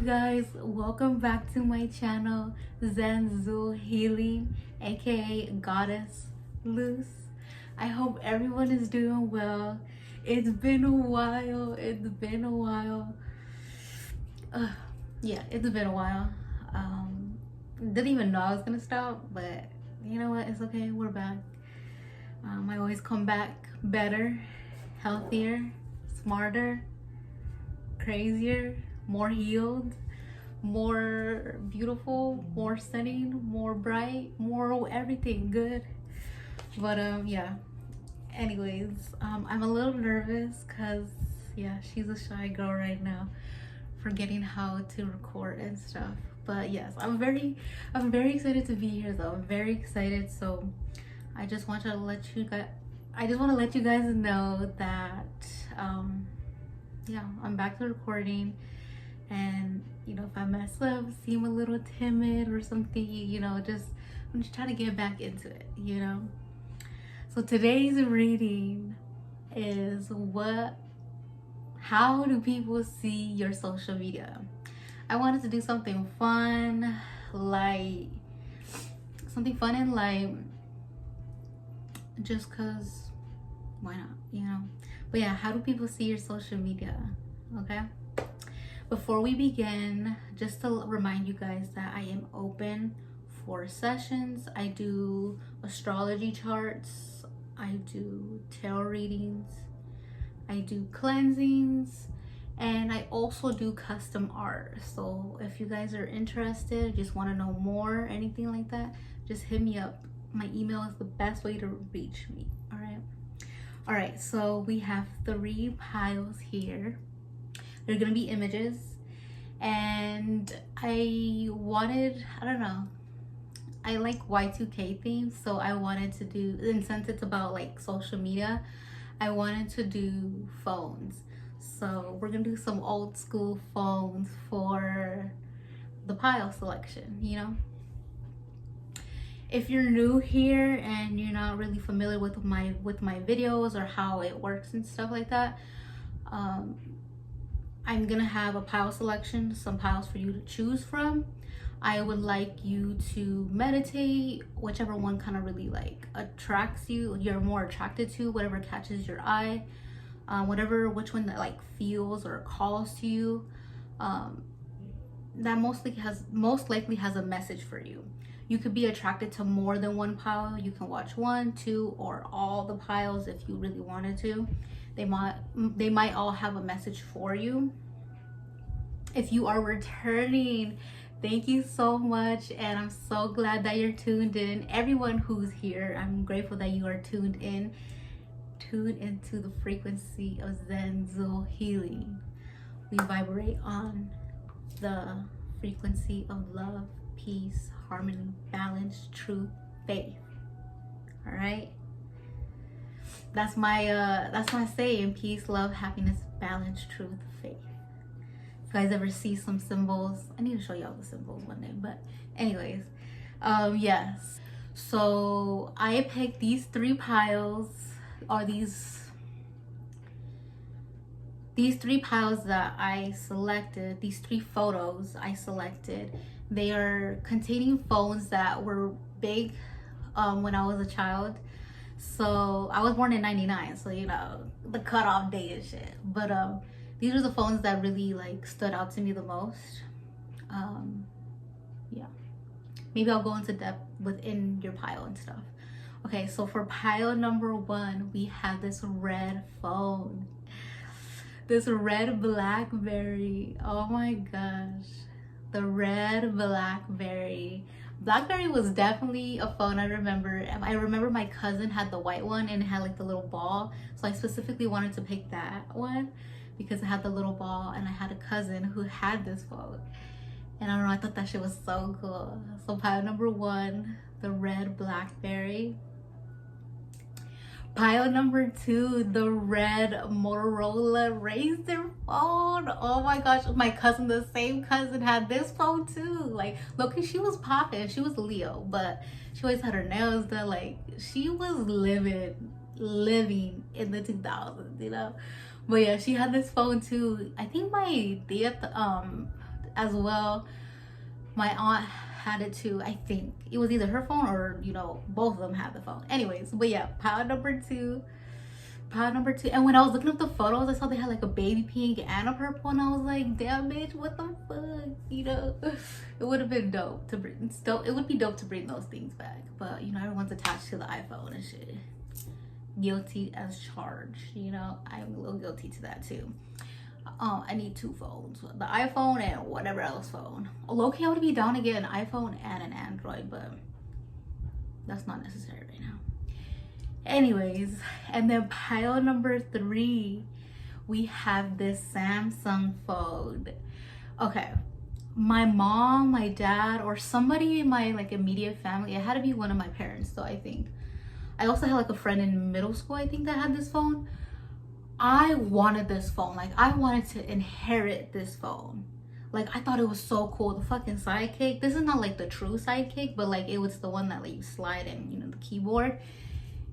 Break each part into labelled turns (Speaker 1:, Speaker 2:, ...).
Speaker 1: guys, welcome back to my channel, Zen Zul Healing, aka Goddess Loose. I hope everyone is doing well. It's been a while. Yeah, it's been a while. Didn't even know I was gonna stop, but you know what? It's okay. We're back. I always come back better, healthier, smarter, crazier, more healed, more beautiful, more stunning, more bright, more everything good. But yeah, anyways, I'm a little nervous because yeah, she's a shy girl right now, forgetting how to record and stuff. But yes, I'm very excited to be here though. I'm very excited. So I just want to let you guys know that yeah, I'm back to recording. And you know, if I mess up, seem a little timid or something, you know, I'm just trying to get back into it, you know. So today's reading is how do people see your social media? I wanted to do something fun, light, and light, just cause why not, you know. But yeah, how do people see your social media? Okay, before we begin, just to remind you guys that I am open for sessions. I do astrology charts, I do tarot readings, I do cleansings, and I also do custom art. So if you guys are interested, just want to know more, anything like that, just hit me up. My email is the best way to reach me. All right, so we have 3 piles here. They're gonna be images, and I don't know, I like Y2K themes, so I wanted to do, and since it's about like social media, I wanted to do phones. So we're gonna do some old school phones for the pile selection, you know. If you're new here and you're not really familiar with my videos or how it works and stuff like that, I'm gonna have a pile selection, some piles for you to choose from. I would like you to meditate, whichever one kind of really like attracts you, you're more attracted to, whatever catches your eye, which one that like feels or calls to you, that most likely has a message for you. You could be attracted to more than one pile. You can watch 1, 2, or all the piles if you really wanted to. They might all have a message for you. If you are returning, thank you so much, and I'm so glad that you're tuned in. Everyone who's here, I'm grateful that you are tuned into the frequency of Zen Zul Healing. We vibrate on the frequency of love, peace, harmony, balance, truth, faith. All right, that's my saying: peace, love, happiness, balance, truth, faith. If you guys ever see some symbols, I need to show y'all the symbols one day, but anyways, yes, so I picked these 3 piles, or these 3 piles that I selected, these 3 photos I selected. They are containing phones that were big when I was a child. So I was born in 99, so you know, the cutoff date and shit. But these are the phones that really like stood out to me the most. Yeah, maybe I'll go into depth within your pile and stuff. Okay, so for pile number 1, we have this red phone, this red BlackBerry. Oh my gosh, the red BlackBerry. BlackBerry was definitely a phone I remember. I remember my cousin had the white one and it had like the little ball, so I specifically wanted to pick that one because it had the little ball, and I had a cousin who had this phone, and I don't know, I thought that shit was so cool. So pile number 1, the red BlackBerry. Pile number 2, the red Motorola RAZR phone. Oh my gosh, my cousin, the same cousin, had this phone too. Like, look, she was popping. She was Leo, but she always had her nails done. Like, she was living in the 2000s, you know. But yeah, she had this phone too. I think my tia, as well. My aunt had it too. I think it was either her phone or, you know, both of them had the phone. Anyways, but yeah, pile number two. And when I was looking up the photos, I saw they had like a baby pink and a purple, and I was like, damn bitch, what the fuck, you know? It would have been dope to bring, still it would be dope to bring those things back, but you know, everyone's attached to the iPhone and shit. Guilty as charged, you know. I'm a little guilty to that too. I need two phones, the iPhone and whatever else phone. Low-key, I would be down to get an iPhone and an Android, but that's not necessary right now. Anyways, and then pile number three, we have this Samsung phone. Okay, my mom, my dad, or somebody in my like immediate family, it had to be one of my parents though, I think. I also had like a friend in middle school, I think, that had this phone. I wanted this phone. Like, I wanted to inherit this phone. Like, I thought it was so cool. The fucking sidekick. This is not like the true sidekick, but like it was the one that like you slide in, you know, the keyboard.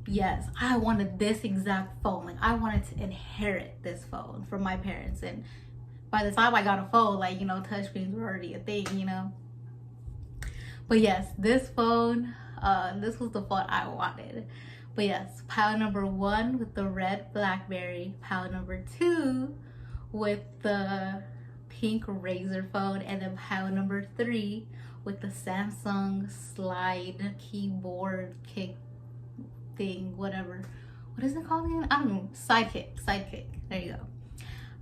Speaker 1: Yes, I wanted this exact phone. Like, I wanted to inherit this phone from my parents. And by the time I got a phone, like, you know, touchscreens were already a thing, you know. But yes, this phone, this was the phone I wanted. But yes, pile number one with the red BlackBerry, pile number two with the pink RAZR phone, and then pile number three with the Samsung slide keyboard kick thing, whatever. What is it called again? I don't know. Sidekick. There you go.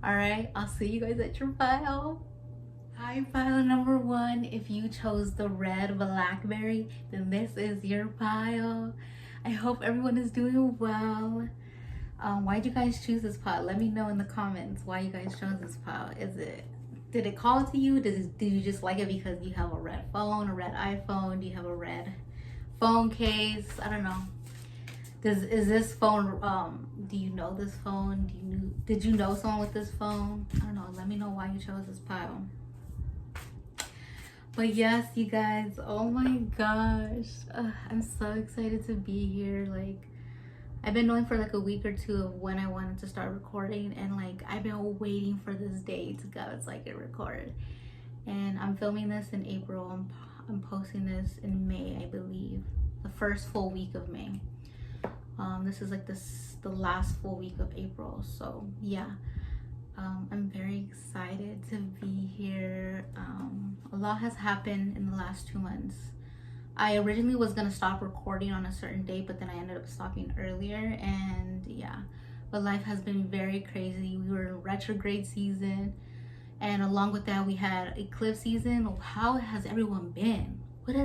Speaker 1: All right, I'll see you guys at your pile. Hi, pile number one. If you chose the red BlackBerry, then this is your pile. I hope everyone is doing well. Why'd you guys choose this pile? Let me know in the comments why you guys chose this pile. Did it call to you? Did you just like it because you have a red phone, a red iPhone? Do you have a red phone case? I don't know. Is this phone, do you know this phone? Did you know someone with this phone? I don't know. Let me know why you chose this pile. But yes, you guys, oh my gosh, I'm so excited to be here. Like, I've been knowing for like a week or two of when I wanted to start recording, and like I've been waiting for this day to go so I can record. And I'm filming this in April. I'm posting this in May, I believe, the first full week of May. This is like the last full week of April, so yeah. I'm very excited to be here. A lot has happened in the last 2 months. I originally was gonna stop recording on a certain date, but then I ended up stopping earlier, and yeah. But life has been very crazy. We were in retrograde season, and along with that, we had eclipse season. How has everyone been? What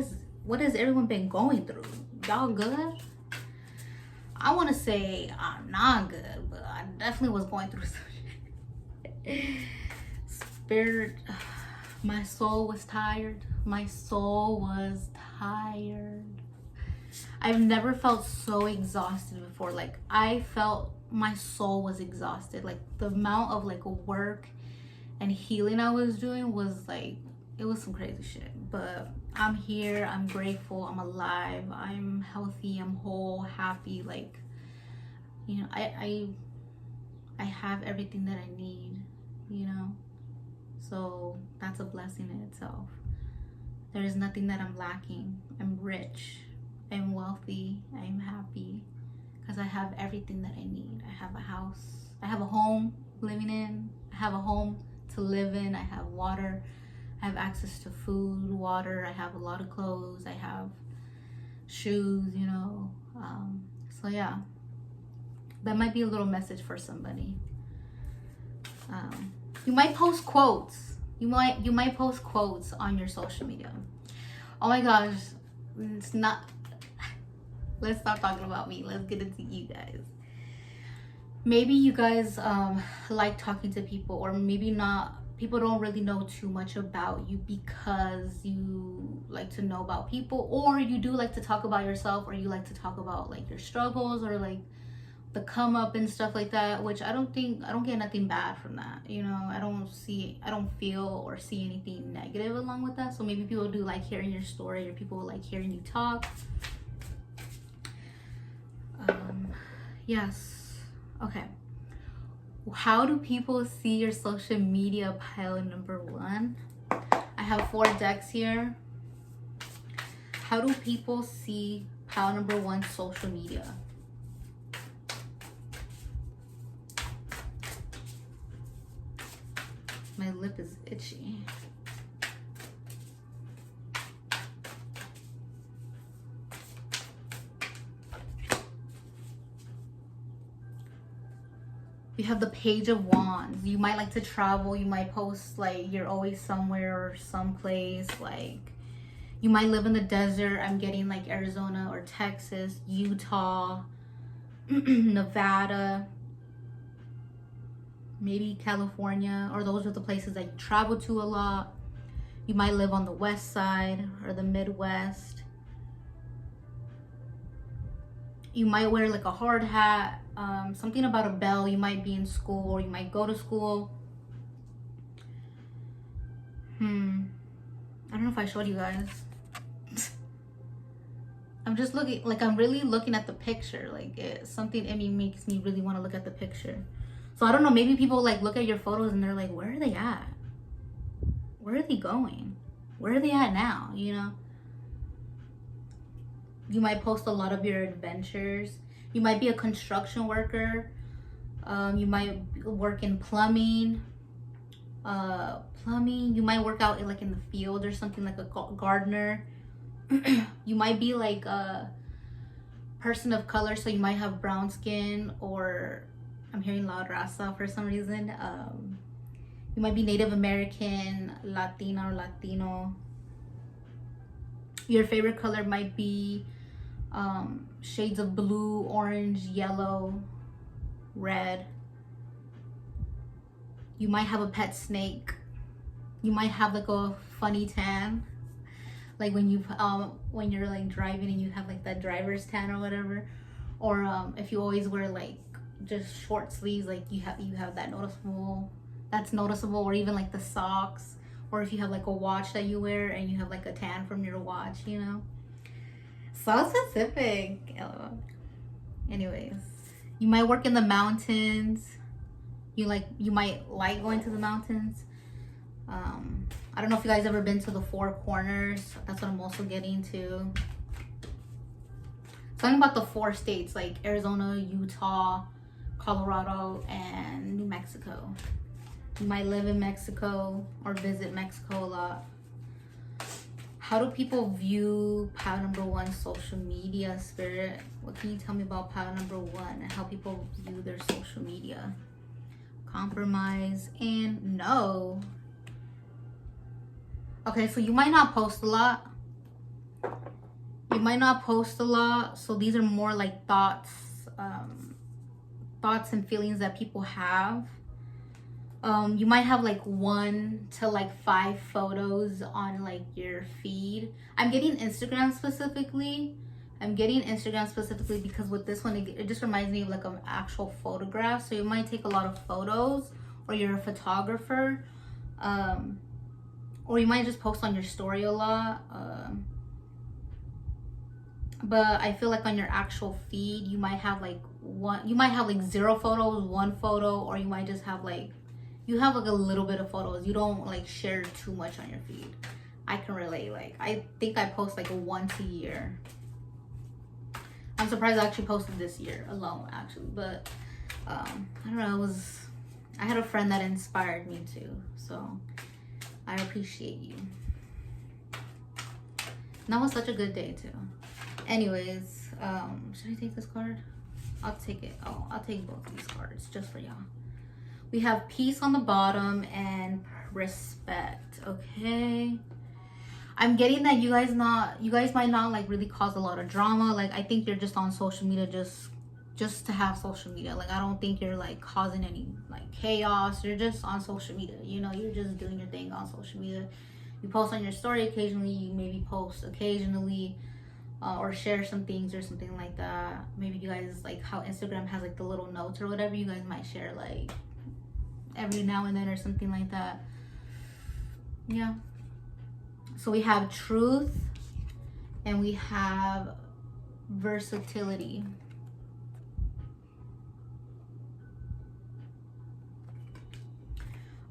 Speaker 1: has everyone been going through? Y'all good? I want to say I'm not good, but I definitely was going through some spirit. My soul was tired. I've never felt so exhausted before. Like, I felt my soul was exhausted. Like, the amount of like work and healing I was doing was like, it was some crazy shit. But I'm here, I'm grateful, I'm alive, I'm healthy, I'm whole, happy. Like, you know, I have everything that I need, you know. So that's a blessing in itself. There is nothing that I'm lacking. I'm rich, I'm wealthy, I'm happy, because I have everything that I need. I have a house, I have a home living in, I have a home to live in, I have water, I have access to food, water, I have a lot of clothes, I have shoes, you know. So yeah, that might be a little message for somebody. You might post quotes. You might post quotes on your social media. Oh my gosh, it's not. Let's stop talking about me. Let's get into you guys. Maybe you guys like talking to people, or maybe not. People don't really know too much about you because you like to know about people, or you do like to talk about yourself, or you like to talk about like your struggles, or like the come up and stuff like that, which I don't get nothing bad from that, you know. I don't feel or see anything negative along with that. So maybe people do like hearing your story, or people like hearing you talk. Yes. Okay. How do people see your social media? Pile number one. have 4 decks here. How do people see pile number 1 social media? My lip is itchy. You have the Page of Wands. You might like to travel. You might post like you're always somewhere or someplace. Like you might live in the desert. I'm getting like Arizona or Texas, Utah, Nevada, maybe California, or those are the places that you travel to a lot. You might live on the west side or the Midwest. You might wear like a hard hat, something about a bell. You might be in school or you might go to school. I don't know if I showed you guys. I'm just looking, like I'm really looking at the picture. Like something in me makes me really want to look at the picture. So I don't know, maybe people like look at your photos and they're like, where are they at? Where are they going? Where are they at now, you know? You might post a lot of your adventures. You might be a construction worker. You might work in plumbing. You might work out in, like in the field or something, like a gardener. You might be like a person of color, so you might have brown skin, or I'm hearing loud raza for some reason. You might be Native American, Latina or Latino. Your favorite color might be shades of blue, orange, yellow, red. You might have a pet snake. You might have like a funny tan, like when you're like driving and you have like that driver's tan or whatever. Or if you always wear like just short sleeves, like you have that noticeable, or even like the socks, or if you have like a watch that you wear and you have like a tan from your watch, you know. So specific. Anyways, you might work in the mountains. You might like going to the mountains. I don't know if you guys ever been to the Four Corners. That's what I'm also getting to. Talking about the 4 states, like Arizona, Utah, Colorado, and New Mexico. You might live in Mexico or visit Mexico a lot. How do people view pile number 1 social media, Spirit? What can you tell me about pile number 1 and how people view their social media? Compromise and no. Okay, so you might not post a lot. So these are more like thoughts and feelings that people have. You might have like 1 to like 5 photos on like your feed. I'm getting Instagram specifically because with this one it just reminds me of like an actual photograph. So you might take a lot of photos, or you're a photographer, or you might just post on your story a lot. But I feel like on your actual feed you might have like 0 photos, 1 photo, or you might just have like a little bit of photos. You don't like share too much on your feed. I can relate. Like I think I post like once a year. I'm surprised I actually posted this year alone actually, but I don't know, I had a friend that inspired me to, so I appreciate you. And that was such a good day too. Anyways, should I take this card? I'll take it. Oh, I'll take both of these cards just for y'all. We have peace on the bottom and respect. Okay, I'm getting that you guys might not like really cause a lot of drama. Like I think you're just on social media just to have social media. Like I don't think you're like causing any like chaos. You're just on social media, you know. You're just doing your thing on social media. You post on your story occasionally. You maybe post occasionally, or share some things or something like that. Maybe you guys, like how Instagram has like the little notes or whatever, you guys might share like every now and then or something like that. Yeah. So we have truth and we have versatility.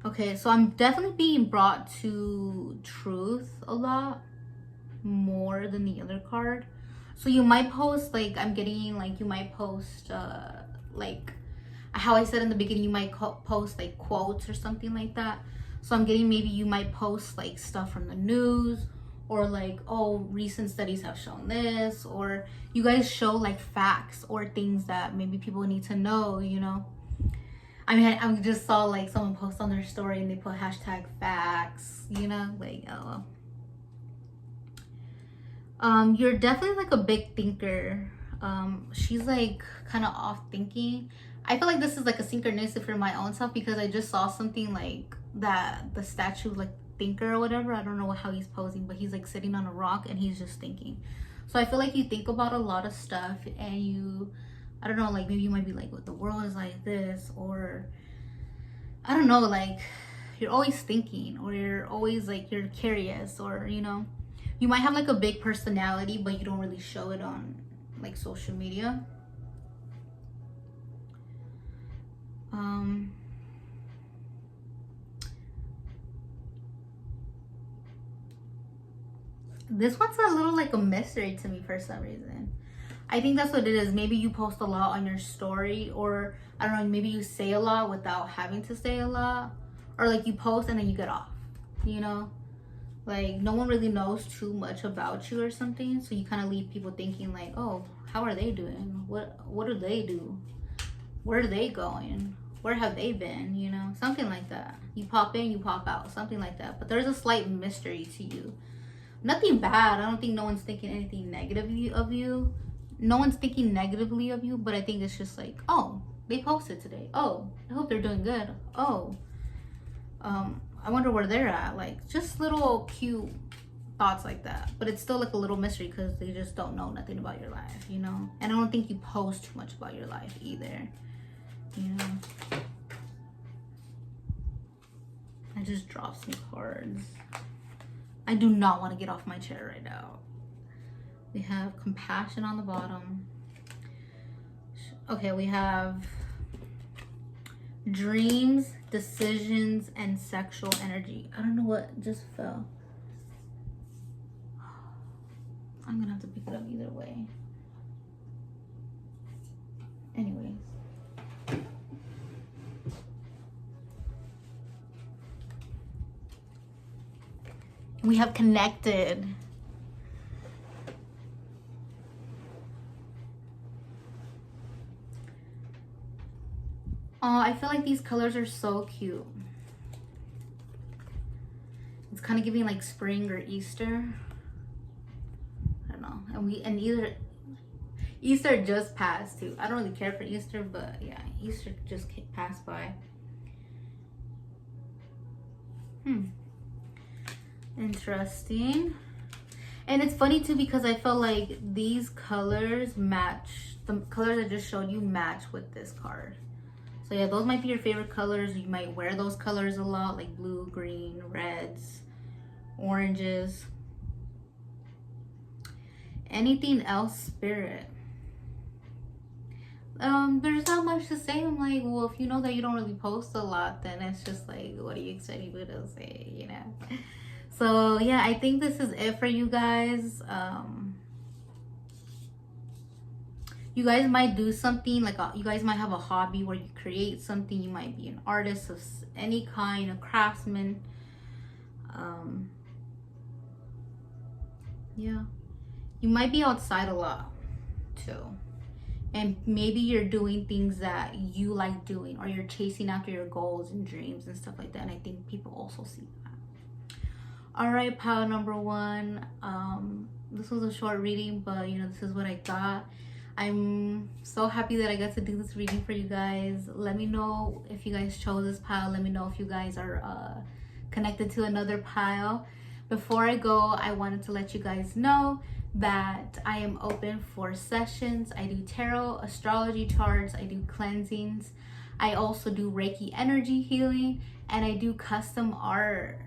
Speaker 1: Okay, so I'm definitely being brought to truth a lot more than the other card. So you might post, like, I'm getting, like, you might post, like, how I said in the beginning, you might post, like, quotes or something like that. So I'm getting, maybe you might post, like, stuff from the news, or, like, oh, recent studies have shown this, or you guys show, like, facts or things that maybe people need to know, you know? I mean, I just saw, like, someone post on their story and they put hashtag facts, you know, like, oh. You're definitely, like, a big thinker. She's, like, kind of off thinking. I feel like this is, like, a synchronicity for my own self, because I just saw something, like, that the statue, like, thinker or whatever. I don't know how he's posing, but he's, like, sitting on a rock and he's just thinking. So I feel like you think about a lot of stuff, and you, I don't know, like, maybe you might be like, what, the world is like this, or I don't know, like, you're always thinking, or you're always, like, you're curious, or, you know, you might have, like, a big personality, but you don't really show it on, like, social media. This one's a little, like, a mystery to me for some reason. I think that's what it is. Maybe you post a lot on your story, or I don't know, maybe you say a lot without having to say a lot, or, like, you post and then you get off, you know, like, no one really knows too much about you or something, so you kind of leave people thinking, like, oh, how are they doing, what do they do, where are they going, where have they been, you know, something like that. You pop in, you pop out, something like that. But there's a slight mystery to you. Nothing bad. I don't think no one's thinking anything negatively of you. No one's thinking negatively of you, but I think it's just like, oh, they posted today. Oh, I hope they're doing good. Oh, I wonder where they're at. Like, just little cute thoughts like that. But it's still, like, a little mystery, because they just don't know nothing about your life, you know? And I don't think you post too much about your life either, you know? I just dropped some cards. I do not want to get off my chair right now. We have compassion on the bottom. Okay, we have dreams, decisions, and sexual energy. I don't know what just fell. I'm gonna have to pick it up either way. Anyways. We have connected. Oh, I feel like these colors are so cute. It's kind of giving, like, spring or Easter. I don't know. And Easter just passed too. I don't really care for Easter, but yeah, Easter just passed by. Interesting. And it's funny too, because I felt like these colors match, the colors I just showed you match with this card. So yeah, those might be your favorite colors. You might wear those colors a lot, like blue, green, reds, oranges. Anything else, Spirit? There's not much to say. I'm like, well, if you know that you don't really post a lot, then it's just like, what are you expecting me to say, you know? So yeah, I think this is it for you guys. You guys might do something, like, you guys might have a hobby where you create something. You might be an artist of any kind, a craftsman. Yeah, you might be outside a lot too, and maybe you're doing things that you like doing, or you're chasing after your goals and dreams and stuff like that. And I think people also see that. All right, pile number one. This was a short reading, but you know, this is what I got. I'm so happy that I got to do this reading for you guys. Let me know if you guys chose this pile. Let me know if you guys are connected to another pile. Before I go, I wanted to let you guys know that I am open for sessions. I do tarot, astrology charts, I do cleansings. I also do Reiki energy healing, and I do custom art.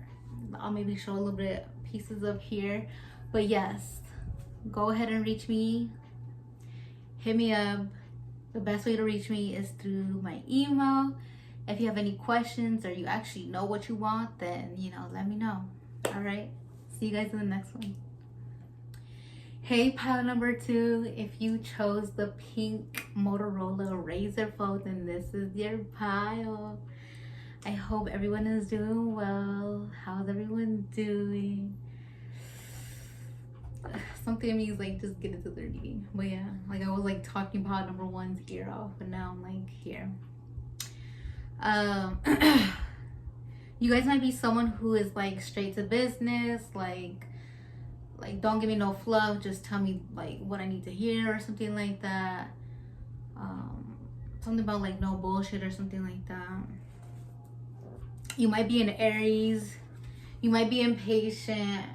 Speaker 1: I'll maybe show a little bit pieces up here. But yes, go ahead and reach me. Hit me up. The best way to reach me is through my email. If you have any questions or you actually know what you want, then, you know, let me know. All right. See you guys in the next one. Hey, pile number 2, if you chose the pink Motorola RAZR phone, then this is your pile. I hope everyone is doing well. How's everyone doing? Something in me is like, just get into their meeting. But yeah, like I was like talking pile number 1's ear off, but now I'm like here. You guys might be someone who is like straight to business, like don't give me no fluff, just tell me like what I need to hear or something like that. Something about like no bullshit or something like that. You might be an Aries, you might be impatient.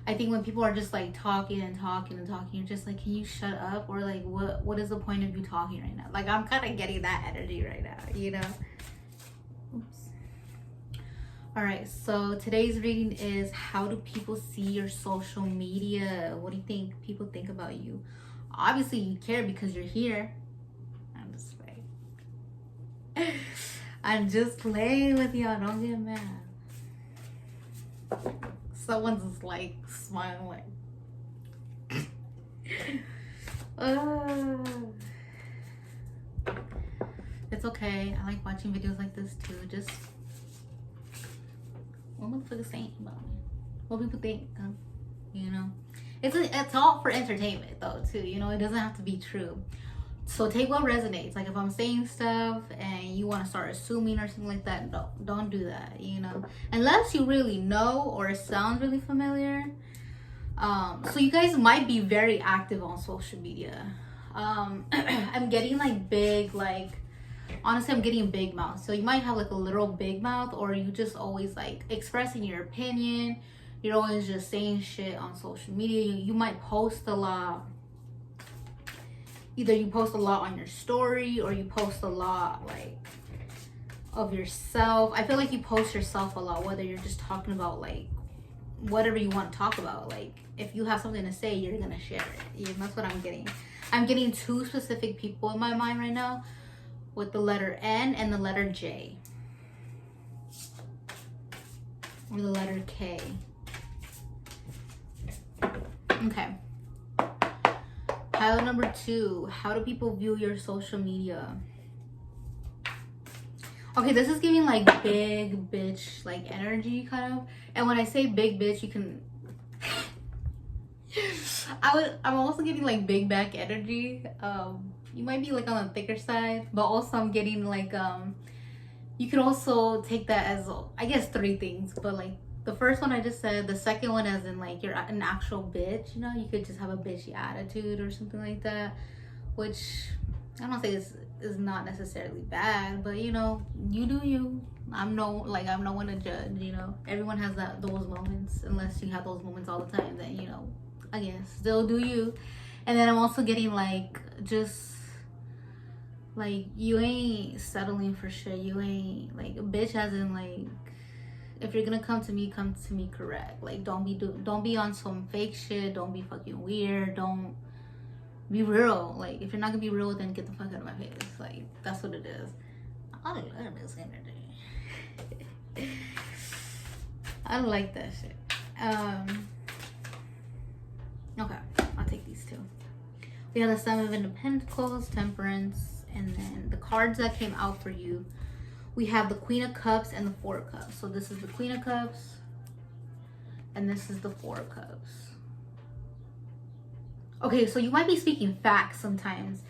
Speaker 1: I think when people are just like talking and talking and talking, you're just like, can you shut up? Or like, what is the point of you talking right now? Like, I'm kind of getting that energy right now, you know? Oops. All right, so today's reading is, how do people see your social media? What do you think people think about you? Obviously, you care because you're here. I'm just playing. I'm just playing with y'all. Don't get mad. Someone's just like smiling like it's okay. I like watching videos like this too. Just what motherfuckers saying about me, what people think, you know. It's all for entertainment though too, you know. It doesn't have to be true. So take what resonates. Like if I'm saying stuff and you want to start assuming or something like that, don't do that, you know, unless you really know or it sounds really familiar. So you guys might be very active on social media. I'm getting like big, like honestly I'm getting big mouth. So you might have like a literal big mouth, or you just always like expressing your opinion. You're always just saying shit on social media. You might post a lot. Either you post a lot on your story, or you post a lot like of yourself. I feel like you post yourself a lot, whether you're just talking about like whatever you want to talk about. Like if you have something to say, you're gonna share it. Yeah, that's what I'm getting. I'm getting 2 specific people in my mind right now with the letter N and the letter J, or the letter K. Okay. Pile number 2, how do people view your social media? Okay, this is giving like big bitch like energy kind of. And when I say big bitch, you can I'm also getting like big back energy. You might be like on the thicker side, but also I'm getting like you can also take that as, I guess, 3 things. But like the first one I just said, the second one as in like you're an actual bitch, you know. You could just have a bitchy attitude or something like that, which I don't say this is not necessarily bad, but you know, you do you. I'm no one to judge, you know. Everyone has those moments. Unless you have those moments all the time, then, you know, I guess still do you. And then I'm also getting like, just like, you ain't settling for shit. You ain't like a bitch, as in like, if you're gonna come to me correct. Like don't be on some fake shit. Don't be fucking weird. Don't be real. Like if you're not gonna be real, then get the fuck out of my face. Like that's what it is. I love this energy. I like that shit. Okay, I'll take these 2. We have the 7 of Pentacles, Temperance, and then the cards that came out for you. We have the Queen of Cups and the 4 of Cups. So this is the Queen of Cups and this is the 4 of Cups. Okay, so you might be speaking facts sometimes.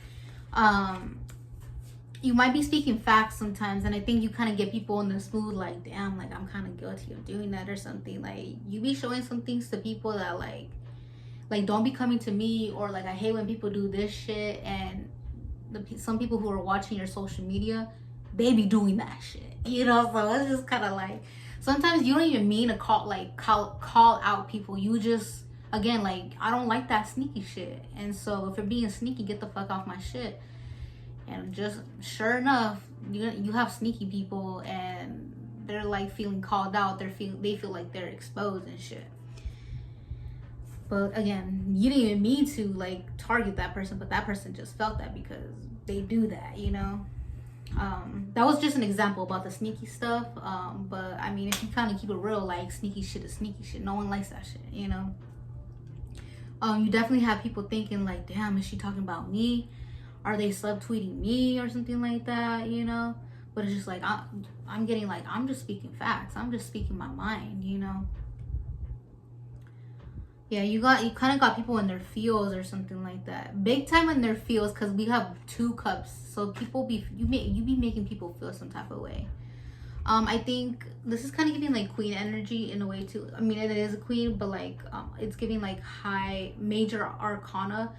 Speaker 1: You might be speaking facts sometimes, and I think you kind of get people in this mood like, damn, like I'm kind of guilty of doing that or something. Like you be showing some things to people that like don't be coming to me, or like I hate when people do this shit. And some people who are watching your social media, they be doing that shit, you know. So it's just kind of like, sometimes you don't even mean to call out people. You just, again, like, I don't like that sneaky shit. And so if you're being sneaky, get the fuck off my shit. And just sure enough, you have sneaky people, and they're like feeling called out. They feel like they're exposed and shit. But again, you didn't even mean to like target that person, but that person just felt that because they do that, you know. That was just an example about the sneaky stuff. But I mean, if you kind of keep it real, like, sneaky shit is sneaky shit. No one likes that shit, you know. You definitely have people thinking like, damn, is she talking about me? Are they subtweeting me or something like that, you know? But it's just like, I'm getting like, I'm just speaking facts. I'm just speaking my mind, you know? Yeah, you kind of got people in their feels or something like that. Big time in their feels, because we have 2 cups. So people you be making people feel some type of way. I think this is kind of giving like queen energy in a way too. I mean, it is a queen, but like it's giving like high major arcana.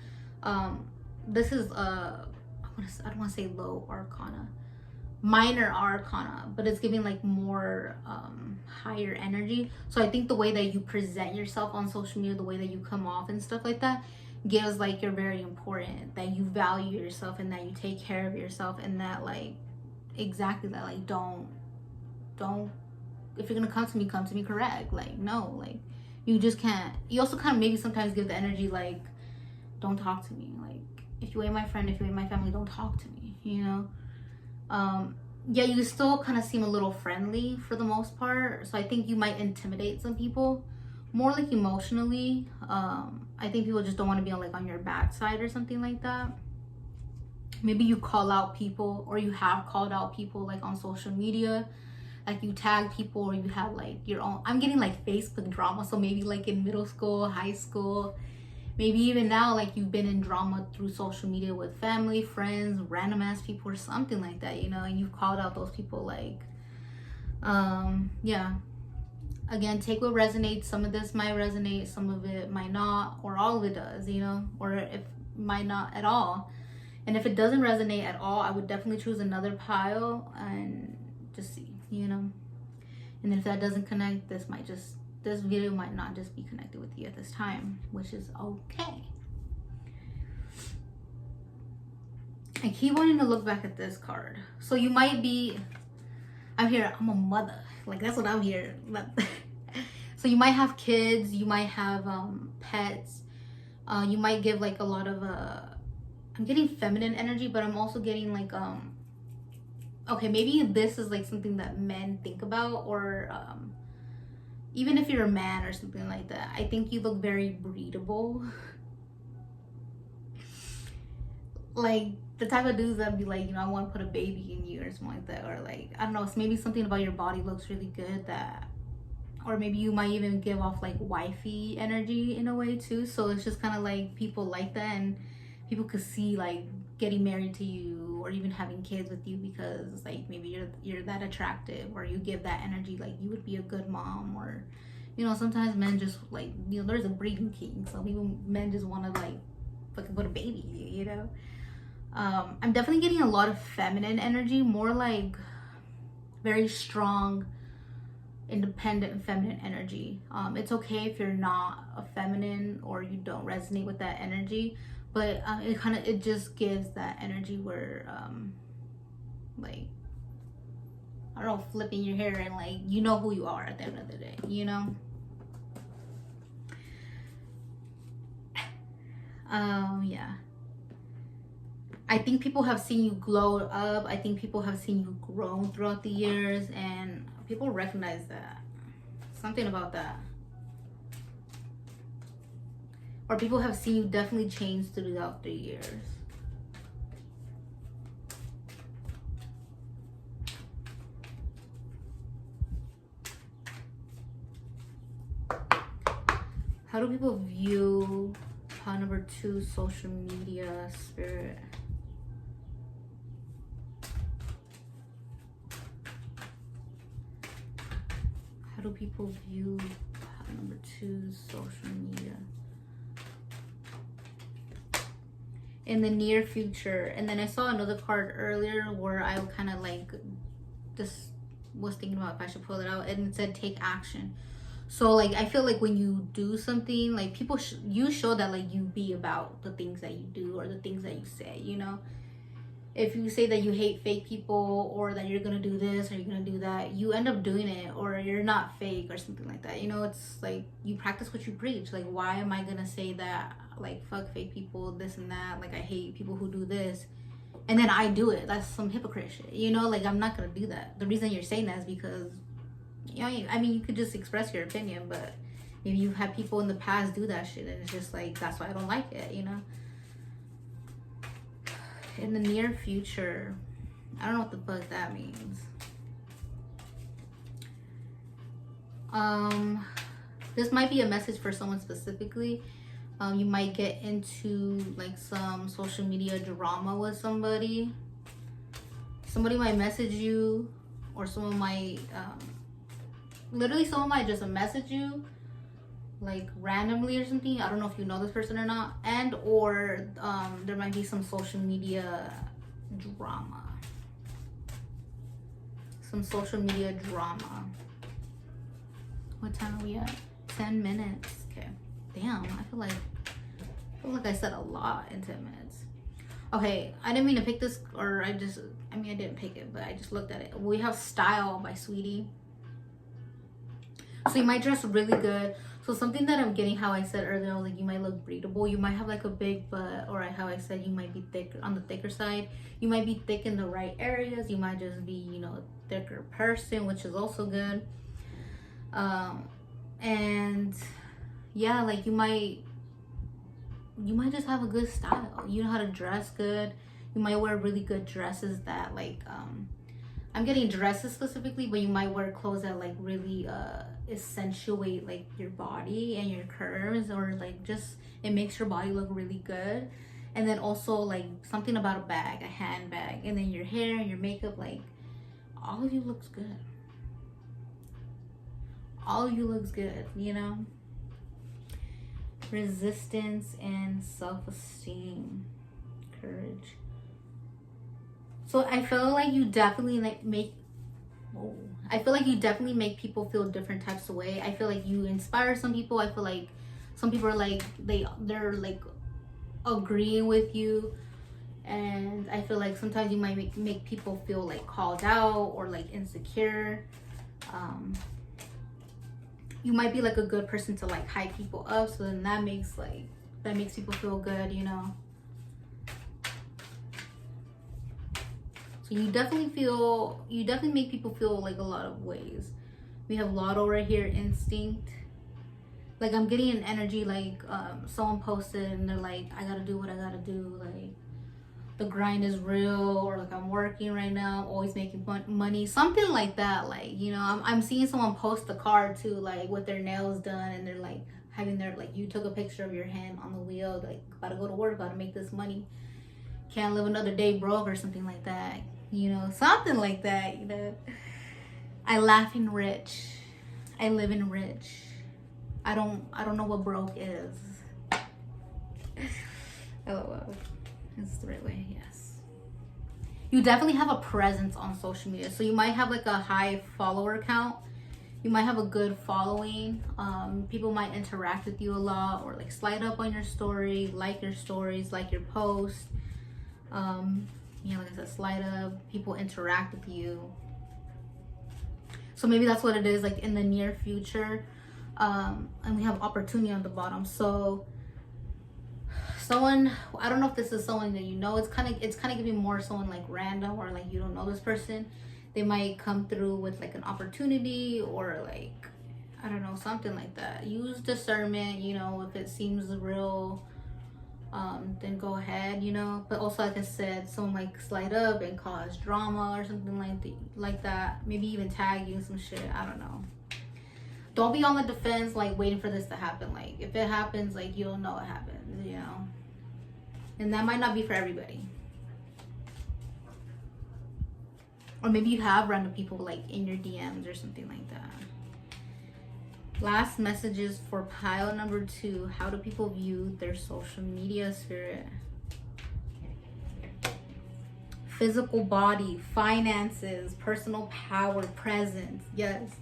Speaker 1: This is I don't want to say low arcana, minor arcana, but it's giving like more higher energy. So I think the way that you present yourself on social media, the way that you come off and stuff like that, gives like you're very important, that you value yourself, and that you take care of yourself, and that like exactly that, like don't if you're gonna come to me correct. Like, no, like you just can't. You also kind of maybe sometimes give the energy like, don't talk to me. Like, if you ain't my friend, if you ain't my family, don't talk to me, you know. Yeah, you still kind of seem a little friendly for the most part, so I think you might intimidate some people more like emotionally. I think people just don't want to be on your bad side or something like that. Maybe you call out people, or you have called out people like on social media, like you tag people, or you have like your own. I'm getting like Facebook drama, so maybe like in middle school, high school, maybe even now, like you've been in drama through social media with family, friends, random ass people, or something like that, you know, and you've called out those people. Like, yeah, again, take what resonates. Some of this might resonate, some of it might not, or all of it does, you know, or if might not at all. And if it doesn't resonate at all, I would definitely choose another pile and just see, you know. And then if that doesn't connect, this video might not just be connected with you at this time, which is okay. I keep wanting to look back at this card. So you might be, I'm here, I'm a mother. Like, that's what I'm here. So you might have kids, you might have pets. You might give like a lot of, I'm getting feminine energy, but I'm also getting like, okay, maybe this is like something that men think about, or even if you're a man or something like that, I think you look very breedable. Like the type of dudes that be like, you know, I want to put a baby in you or something like that, or like, I don't know, it's maybe something about your body looks really good, that, or maybe you might even give off like wifey energy in a way too. So it's just kind of like people like that, and people could see like getting married to you, or even having kids with you, because like maybe you're that attractive, or you give that energy like you would be a good mom. Or, you know, sometimes men just like, you know, there's a breeding king, so men just want to like fucking put a baby, you know. I'm definitely getting a lot of feminine energy, more like very strong, independent feminine energy. It's okay if you're not a feminine or you don't resonate with that energy, but it just gives that energy where like, I don't know, flipping your hair, and like, you know who you are at the end of the day, you know. Yeah, I think people have seen you glow up. I think people have seen you grow throughout the years, and people recognize that. Something about that. Or people have seen you definitely change throughout the years. How do people view pile number 2, social media, spirit? How do people view pile number 2, social media? In the near future. And then I saw another card earlier where I kind of like just was thinking about if I should pull it out, and it said take action. So like, I feel like when you do something, like people you show that like you be about the things that you do or the things that you say, you know. If you say that you hate fake people, or that you're gonna do this or you're gonna do that, you end up doing it, or you're not fake or something like that, you know. It's like you practice what you preach. Like, why am I gonna say that, like, fuck fake people, this and that, like I hate people who do this, and then I do it. That's some hypocrite shit, you know? Like, I'm not gonna do that. The reason you're saying that is because, you know, I mean, you could just express your opinion, but if you've had people in the past do that shit, and it's just like, that's why I don't like it, you know? In the near future, I don't know what the fuck that means. This might be a message for someone specifically. You might get into like some social media drama with somebody. Somebody might message you, or someone might, literally someone might just message you like randomly or something. I don't know if you know this person or not. And or there might be some social media drama. Some social media drama. What time are we at? 10 minutes. Okay. Damn, I feel like I said a lot in 10 minutes. Okay, I didn't mean to pick this, or I didn't pick it, but I just looked at it. We have Style by Sweetie. So you might dress really good. So something that I'm getting, how I said earlier, like you might look breathable. You might have like a big butt, or how I said you might be thick on the thicker side. You might be thick in the right areas. You might just be, you know, a thicker person, which is also good. And yeah, like you might just have a good style. You know how to dress good. You might wear really good dresses that like I'm getting dresses specifically, but you might wear clothes that like really accentuate like your body and your curves, or like just it makes your body look really good. And then also like something about a bag, a handbag, and then your hair and your makeup, like all of you looks good. All of you looks good, you know? Resistance and self-esteem, courage. So I feel like you definitely make people feel different types of way. I feel like you inspire some people. I feel like some people are like they're like agreeing with you, and I feel like sometimes you might make people feel like called out or like insecure. You might be like a good person to like hype people up, so then that makes people feel good, you know. So you definitely make people feel like a lot of ways. We have Lotto right here, Instinct. Like I'm getting an energy like someone posted and they're like, I gotta do what I gotta do, like the grind is real, or like I'm working right now, always making money, something like that. Like, you know, I'm seeing someone post the card too, like with their nails done, and they're like having their, like, you took a picture of your hand on the wheel, like about to go to work, about to make this money, can't live another day broke, or something like that, you know, something like that, you know. I laugh in rich, I live in rich, I don't know what broke is. LOL. It's the right way, yes. You definitely have a presence on social media. So you might have like a high follower count. You might have a good following. People might interact with you a lot, or like slide up on your story, like your stories, like your post. You know, like I said, slide up. People interact with you. So maybe that's what it is, like in the near future. And we have opportunity on the bottom. So someone, I don't know if this is someone that you know, it's kind of giving more someone like random, or like you don't know this person. They might come through with like an opportunity, or like, I don't know, something like that. Use discernment, you know. If it seems real, then go ahead, you know. But also, like I said, someone might slide up and cause drama or something like that. Maybe even tag you in some shit, I don't know. Don't be on the defense, like waiting for this to happen. Like if it happens, like you don't know what happens, you know. And that might not be for everybody. Or maybe you have random people like in your DMs or something like that. Last messages for pile number 2. How do people view their social media spirit? Physical body, finances, personal power, presence. Yes,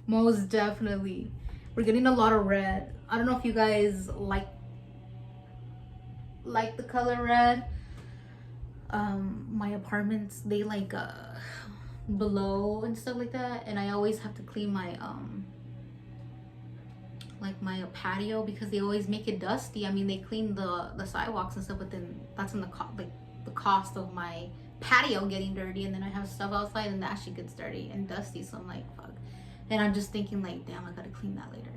Speaker 1: most definitely. We're getting a lot of red. I don't know if you guys like the color red. My apartments, they like blow and stuff like that, and I always have to clean my like my patio, because they always make it dusty. I mean, they clean the sidewalks and stuff, but then that's in the like the cost of my patio getting dirty, and then I have stuff outside and that shit gets dirty and dusty. So I'm like, fuck. And I'm just thinking like, damn, I gotta clean that later.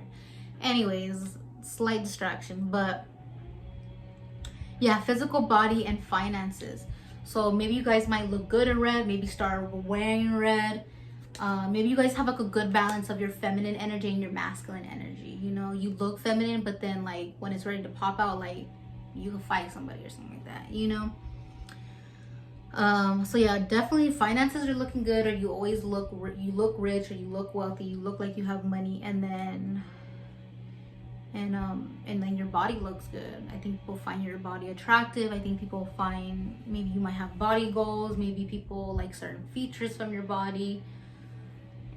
Speaker 1: Anyways, slight distraction. But yeah, physical body and finances. So maybe you guys might look good in red, maybe start wearing red. Maybe you guys have like a good balance of your feminine energy and your masculine energy. You know, you look feminine, but then like when it's ready to pop out, like you can fight somebody or something like that, you know. So yeah, definitely finances are looking good, or you always look rich, or you look wealthy, you look like you have money, and then your body looks good. I think people find your body attractive. I think people find, maybe you might have body goals, maybe people like certain features from your body.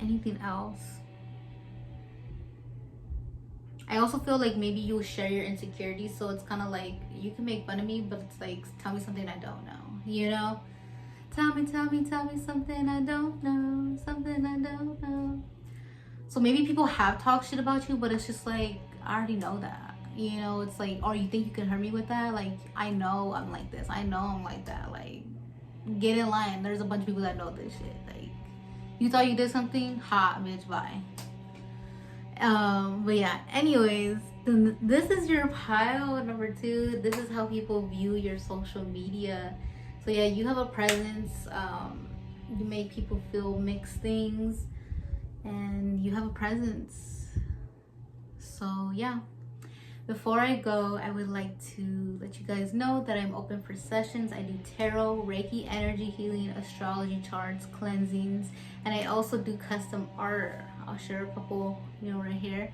Speaker 1: Anything else? I also feel like maybe you share your insecurities, so it's kind of like you can make fun of me, but it's like, tell me something I don't know, you know? Tell me something I don't know, something I don't know. So maybe people have talked shit about you, but it's just like, I already know that, you know? It's like, or you think you can hurt me with that? Like, I know I'm like this, I know I'm like that. Like, get in line. There's a bunch of people that know this shit. Like, you thought you did something? Ha, bitch, bye. But yeah, anyways, this is your pile number 2. This is how people view your social media. So yeah, you have a presence. You make people feel mixed things, and you have a presence. So yeah, before I go, I would like to let you guys know that I'm open for sessions. I do tarot, Reiki energy healing, astrology charts, cleansings, and I also do custom art. I'll share a couple, you know, right here.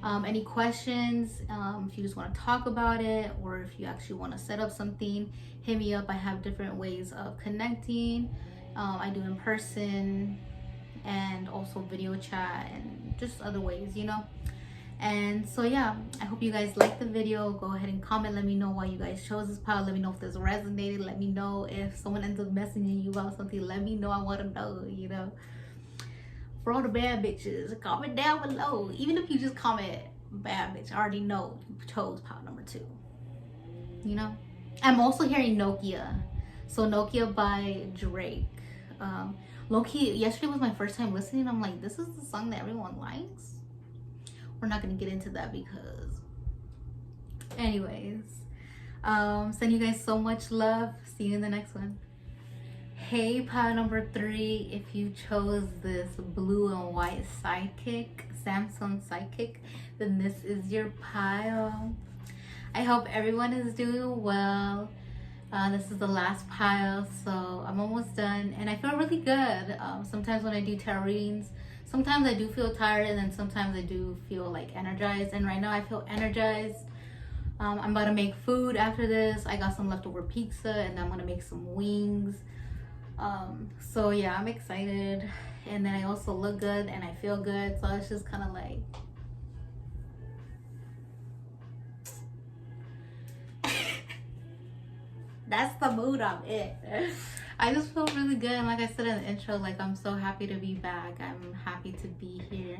Speaker 1: Any questions, if you just want to talk about it, or if you actually want to set up something, hit me up. I have different ways of connecting. I do in person and also video chat and just other ways, you know. And so yeah, I hope you guys liked the video. Go ahead and comment, let me know why you guys chose this pile. Let me know if this resonated. Let me know if someone ends up messaging you about something. Let me know. I want to know, you know. For all the bad bitches, comment down below. Even if you just comment bad bitch, I already know you chose pile number 2, you know. I'm also hearing Nokia. So Nokia by Drake. Low-key, yesterday was my first time listening. I'm like, this is the song that everyone likes. We're not gonna get into that because, anyways, send you guys so much love. See you in the next one. Hey, pile number 3, if you chose this blue and white sidekick, Samsung sidekick, then this is your pile. I hope everyone is doing well. This is the last pile, so I'm almost done, and I feel really good. Sometimes when I do tarot readings, sometimes I do feel tired, and then sometimes I do feel like energized, and right now I feel energized. I'm about to make food after this. I got some leftover pizza, and I'm gonna make some wings. So yeah, I'm excited, and then I also look good and I feel good, so it's just kind of like that's the mood I'm in. I just feel really good, and like I said in the intro, like I'm so happy to be back. I'm happy to be here,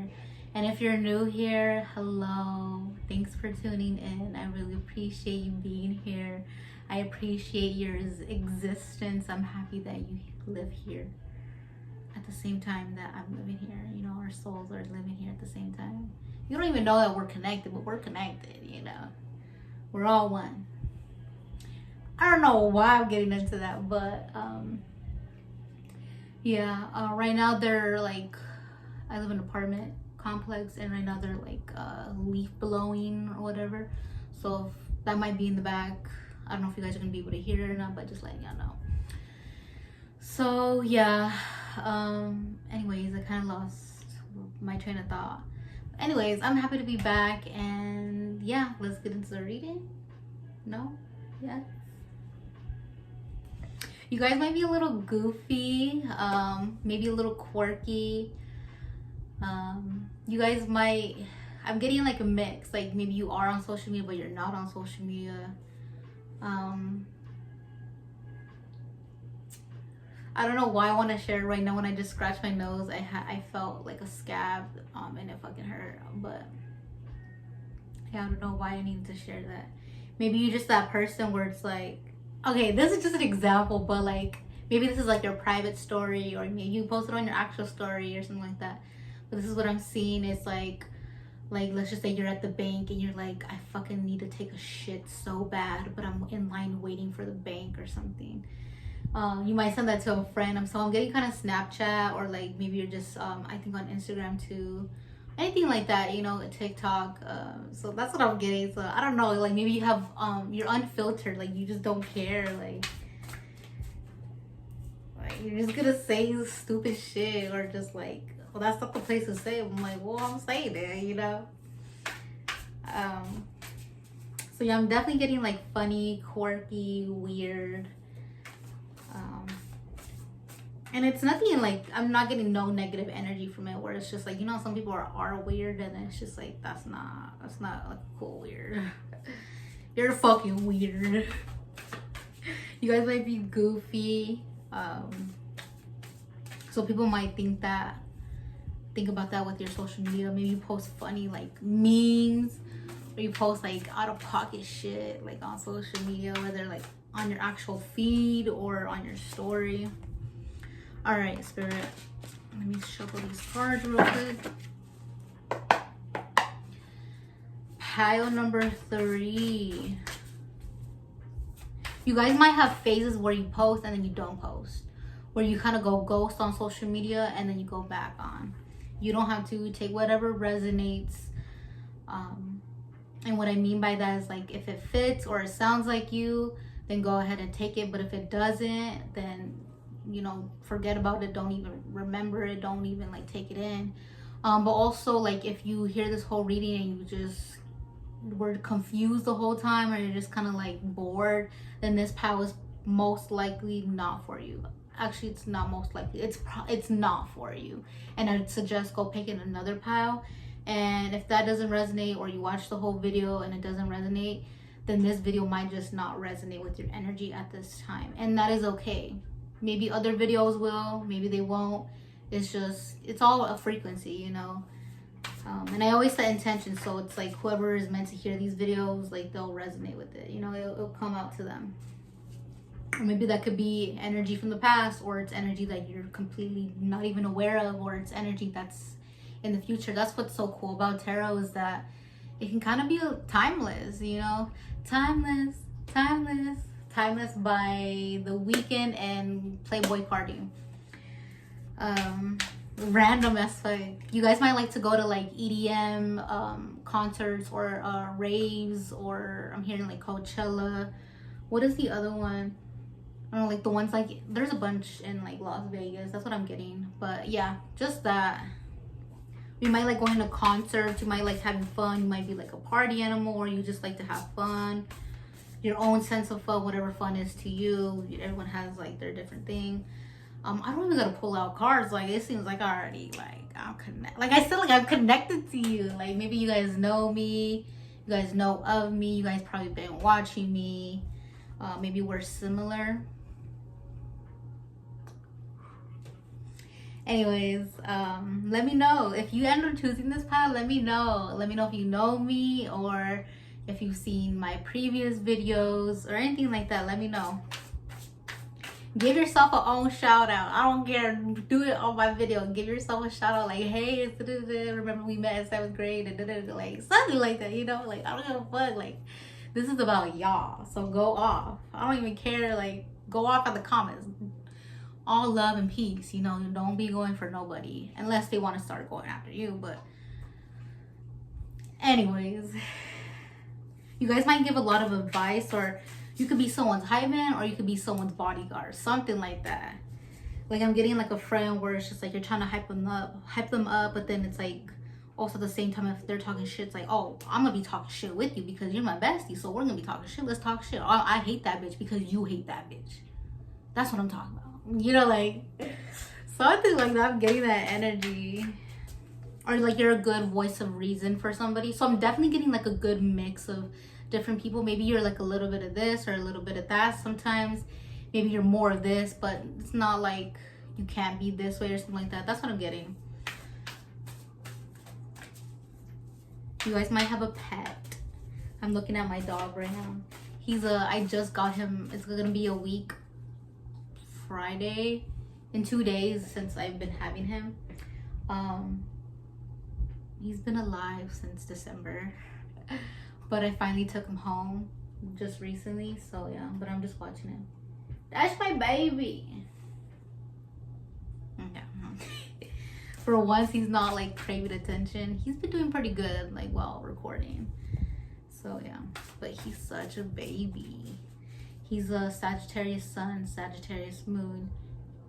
Speaker 1: and if you're new here, hello, thanks for tuning in. I really appreciate you being here. I appreciate your existence. I'm happy that you live here at the same time that I'm living here. You know, our souls are living here at the same time. You don't even know that we're connected, but we're connected, you know. We're all one. I don't know why I'm getting into that, but yeah, right now they're like, I live in an apartment complex, and right now they're like leaf blowing or whatever. So that might be in the back. I don't know if you guys are gonna be able to hear it or not, but just letting y'all know. So yeah, anyways, I kind of lost my train of thought. Anyways, I'm happy to be back, and yeah, let's get into the reading. No? Yeah. You guys might be a little goofy, maybe a little quirky. You guys might, I'm getting like a mix, like maybe you are on social media, but you're not on social media. I don't know why I want to share it right now. When I just scratched my nose, I felt like a scab, and it fucking hurt. But yeah, I don't know why I needed to share that. Maybe you're just that person where it's like, okay, this is just an example, but like maybe this is like your private story, or maybe you post it on your actual story or something like that. But this is what I'm seeing. It's like let's just say you're at the bank and you're like, I fucking need to take a shit so bad, but I'm in line waiting for the bank or something. You might send that to a friend. So I'm getting kind of Snapchat, or like maybe you're just I think on Instagram too, anything like that, you know, TikTok. So that's what I'm getting. So I don't know, like maybe you have you're unfiltered, like you just don't care, like you're just gonna say stupid shit, or just like, well, that's not the place to say it. I'm like, well, I'm saying it, you know. So yeah, I'm definitely getting like funny, quirky, weird. And it's nothing like, I'm not getting no negative energy from it, where it's just like, you know, some people are weird, and it's just like, that's not like cool weird. You're fucking weird. You guys might be goofy. So people might think about that with your social media. Maybe you post funny like memes, or you post like out of pocket shit like on social media, whether like on your actual feed or on your story. All right, Spirit, let me shuffle these cards real quick. Pile number 3. You guys might have phases where you post and then you don't post, where you kind of go ghost on social media and then you go back on. You don't have to. Take whatever resonates. And what I mean by that is like, if it fits or it sounds like you, then go ahead and take it. But if it doesn't, then, you know, forget about it. Don't even remember it. Don't even like take it in. But also, like, if you hear this whole reading and you just were confused the whole time, or you're just kind of like bored, then this pile is most likely not for you. Actually, it's not most likely, it's not for you. And I'd suggest go pick in another pile. And if that doesn't resonate, or you watch the whole video and it doesn't resonate, then this video might just not resonate with your energy at this time, and that is okay. Maybe other videos will, maybe they won't. It's all a frequency, you know. And I always set intention, so it's like whoever is meant to hear these videos, like they'll resonate with it, you know. It'll come out to them. Or maybe that could be energy from the past, or it's energy that you're completely not even aware of, or it's energy that's in the future. That's what's so cool about tarot, is that it can kind of be timeless, you know. Timeless by the Weeknd and Playboy Cardi. Random as fuck. You guys might like to go to like EDM concerts, or raves, or I'm hearing like Coachella. What is the other one? I don't know, like the ones like, there's a bunch in like Las Vegas. That's what I'm getting. But yeah, just that. You might like going to concerts. You might like having fun. You might be like a party animal, or you just like to have fun. Your own sense of fun, whatever fun is to you. Everyone has like their different thing. I don't even gotta pull out cards. Like, it seems like I already, like, I'm connected to you. Like, maybe you guys know me. You guys know of me. You guys probably been watching me. Maybe we're similar. Anyways, let me know if you end up choosing this pile. Let me know if you know me, or if you've seen my previous videos or anything like that. Let me know. Give yourself a own shout out. I don't care. Do it on my video. Give yourself a shout out, like, hey, remember we met in 7th grade, and like something like that, you know. Like, I don't give a fuck. Like, this is about y'all, so go off. I don't even care. Like, go off in the comments. All love and peace, you know. Don't be going for nobody unless they want to start going after you. But anyways, you guys might give a lot of advice, or you could be someone's hype man, or you could be someone's bodyguard, something like that. Like, I'm getting like a friend where it's just like you're trying to hype them up, but then it's like also at the same time, if they're talking shit, it's like, oh, I'm gonna be talking shit with you because you're my bestie, so we're gonna be talking shit. Let's talk shit. Oh, I hate that bitch because you hate that bitch. That's what I'm talking about. You know, like something like that. I'm getting that energy. Or like you're a good voice of reason for somebody. So I'm definitely getting like a good mix of different people. Maybe you're like a little bit of this or a little bit of that sometimes. Maybe you're more of this, but it's not like you can't be this way or something like that. That's what I'm getting. You guys might have a pet. I'm looking at my dog right now. I just got him. It's gonna be a week Friday, in 2 days since I've been having him. He's been alive since December, but I finally took him home just recently. So yeah, but I'm just watching him. That's my baby. Okay. For once, he's not like craving attention. He's been doing pretty good, like while recording. So yeah, but he's such a baby. He's a Sagittarius sun, Sagittarius moon,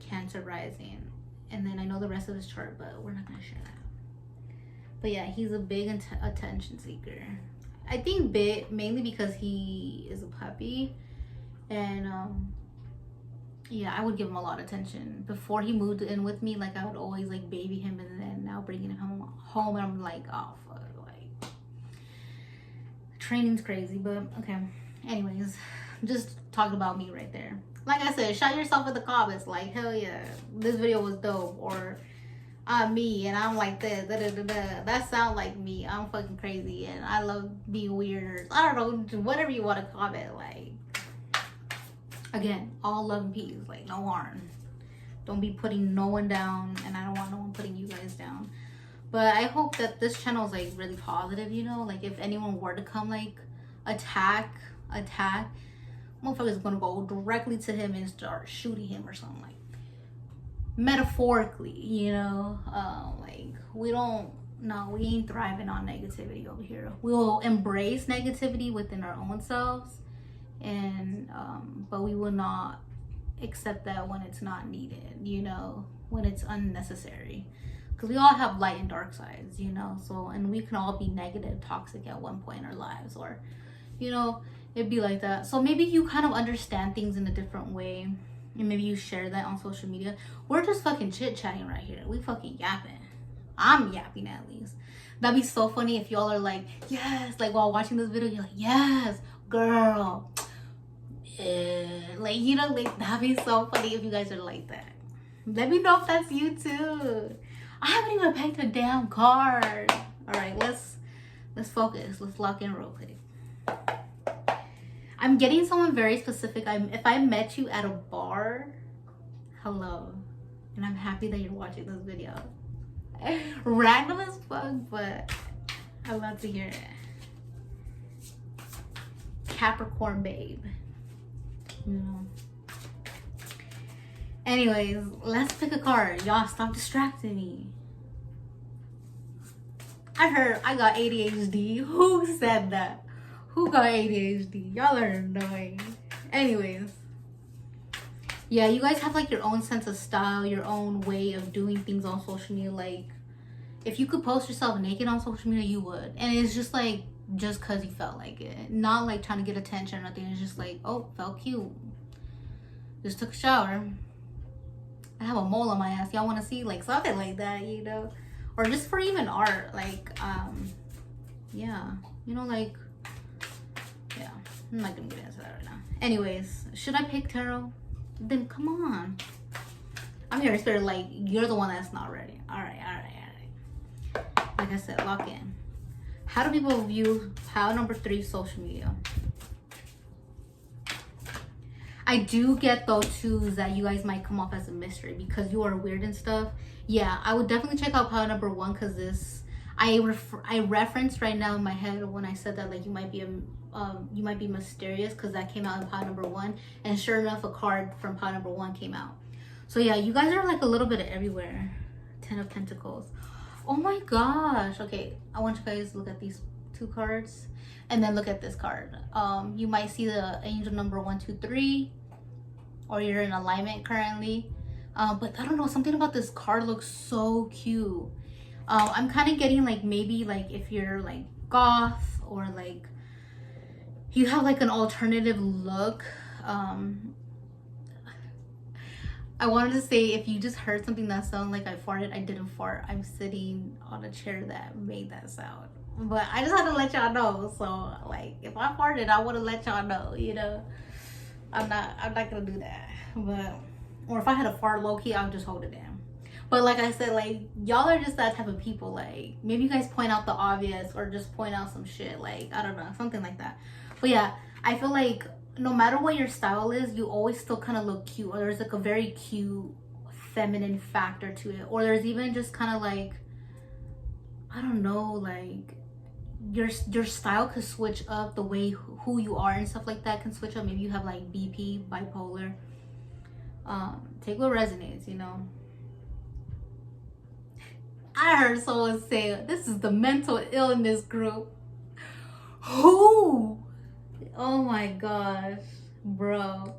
Speaker 1: Cancer rising, and then I know the rest of his chart, but we're not gonna share that. But yeah, he's a big attention seeker. I think mainly because he is a puppy, and yeah, I would give him a lot of attention. Before he moved in with me, like I would always like baby him, and then now bringing him home, and I'm like, oh fuck, like training's crazy. But okay, anyways, just talking about me right there. Like I said, shout yourself in the comments, like hell yeah, this video was dope, or I'm me and I'm like this, da, da, da, da. That sound like me. I'm fucking crazy and I love being weird. I don't know, whatever you want to comment. Like, again, all love and peace, like no harm. Don't be putting no one down, and I don't want no one putting you guys down. But I hope that this channel is like really positive, you know, like if anyone were to come like attack, motherfucker's gonna go directly to him and start shooting him or something, like metaphorically, you know. Like we ain't thriving on negativity over here. We'll embrace negativity within our own selves, and but we will not accept that when it's not needed, you know, when it's unnecessary, because we all have light and dark sides, you know. So, and we can all be negative, toxic at one point in our lives, or you know, it'd be like that. So maybe you kind of understand things in a different way, and maybe you share that on social media. We're just fucking chit-chatting right here. We fucking yapping. I'm yapping at least. That'd be so funny if y'all are like, yes, like while watching this video, you're like, yes, girl. Like, you know, like that'd be so funny if you guys are like that. Let me know if that's you too. I haven't even picked a damn card. All right, let's focus. Let's lock in real quick. I'm getting someone very specific. If I met you at a bar, hello, and I'm happy that you're watching this video. Random as fuck, but I love to hear it. Capricorn babe, you know. Anyways, let's pick a card. Y'all stop distracting me. I heard I got ADHD. Who said that? Who got ADHD? Y'all are annoying. Anyways, yeah, you guys have like your own sense of style, your own way of doing things on social media. Like, if you could post yourself naked on social media, you would. And it's just like, just cause you felt like it. Not like trying to get attention or nothing. It's just like, oh, felt cute. Just took a shower. I have a mole on my ass. Y'all want to see like something like that, you know? Or just for even art, like, yeah, you know, like, yeah, I'm not gonna get into that right now. Anyways, should I pick tarot? Then come on. I'm here, spirit, like, you're the one that's not ready. All right. Like I said, lock in. How do people view pile number 3 social media? I do get though too that you guys might come off as a mystery because you are weird and stuff. Yeah, I would definitely check out pile number 1, because this I referenced right now in my head when I said that, like, you might be mysterious, because that came out in pile number 1, and sure enough a card from pile number 1 came out. So yeah, you guys are like a little bit of everywhere. 10 of Pentacles. Oh my gosh. Okay, I want you guys to look at these 2 cards and then look at this card. You might see the angel number 1, 2, 3, or you're in alignment currently. But I don't know, something about this card looks so cute. I'm kind of getting like, maybe like if you're like goth, or like you have like an alternative look. I wanted to say, if you just heard something that sounded like I farted, I didn't fart. I'm sitting on a chair that made that sound. But I just had to let y'all know. So like, if I farted, I want to let y'all know, you know. I'm not gonna do that. But, or if I had a fart low-key, I would just hold it down. But like I said, like, y'all are just that type of people. Like, maybe you guys point out the obvious, or just point out some shit, like, I don't know, something like that. But yeah, I feel like no matter what your style is, you always still kind of look cute, or there's like a very cute feminine factor to it, or there's even just kind of like, I don't know, like your style could switch up, the way who you are and stuff like that can switch up. Maybe you have like BP, bipolar. Take what resonates, you know. I heard someone say this is the mental illness group. Who? Oh my gosh, bro.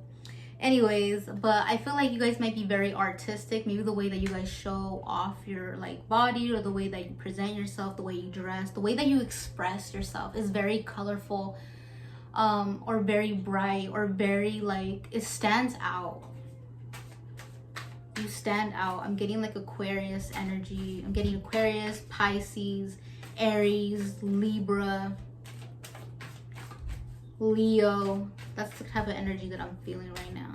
Speaker 1: Anyways, but I feel like you guys might be very artistic. Maybe the way that you guys show off your like body, or the way that you present yourself, the way you dress, the way that you express yourself is very colorful, or very bright, or very like, it stands out. You stand out. I'm getting like Aquarius energy. I'm getting Aquarius, Pisces, Aries, Libra, Leo. That's the type of energy that I'm feeling right now.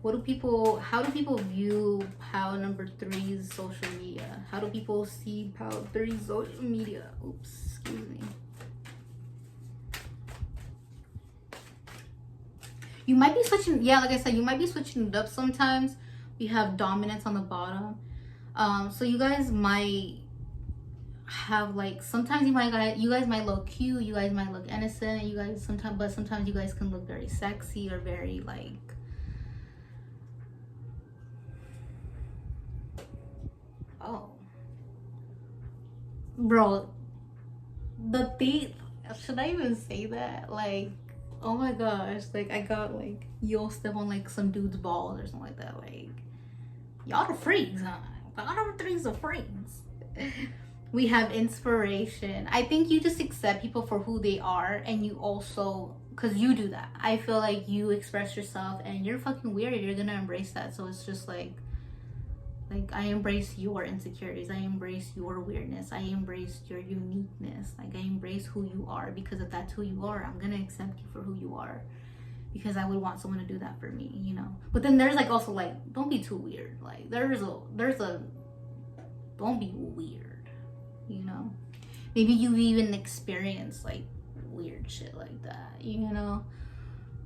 Speaker 1: How do people view Pile number 3's social media? How do people see Pile 3's social media? Oops, excuse me. You might be switching, yeah, like I said, you might be switching it up sometimes. We have dominance on the bottom. So you guys might have like, sometimes you guys might look cute, you guys might look innocent, you guys sometimes you guys can look very sexy, or very like, oh bro, the thief, should I even say that? Like, oh my gosh, like I got like, you'll step on like some dude's balls or something like that. Like, y'all the freaks, huh? Y'all number 3's the freaks. We have inspiration. I think you just accept people for who they are, and you also, because you do that, I feel like you express yourself and you're fucking weird, you're gonna embrace that. So it's just like I embrace your insecurities, I embrace your weirdness, I embrace your uniqueness, like I embrace who you are, because if that's who you are, I'm gonna accept you for who you are, because I would want someone to do that for me, you know. But then there's like also like, don't be too weird. Like there's a don't be weird, you know. Maybe you've even experienced like weird shit like that, you know,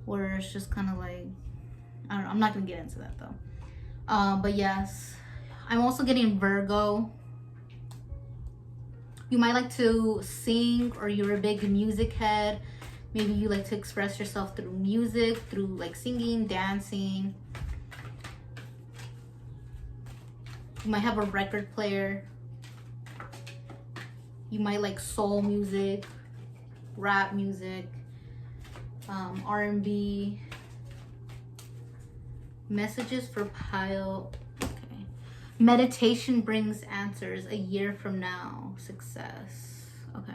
Speaker 1: where it's just kind of like, I don't know, I'm not gonna get into that though. But yes, I'm also getting Virgo. You might like to sing, or you're a big music head. Maybe you like to express yourself through music, through like singing, dancing. You might have a record player. You might like soul music, rap music, R&B. Messages for Pile. Okay. Meditation brings answers a year from now. Success. Okay.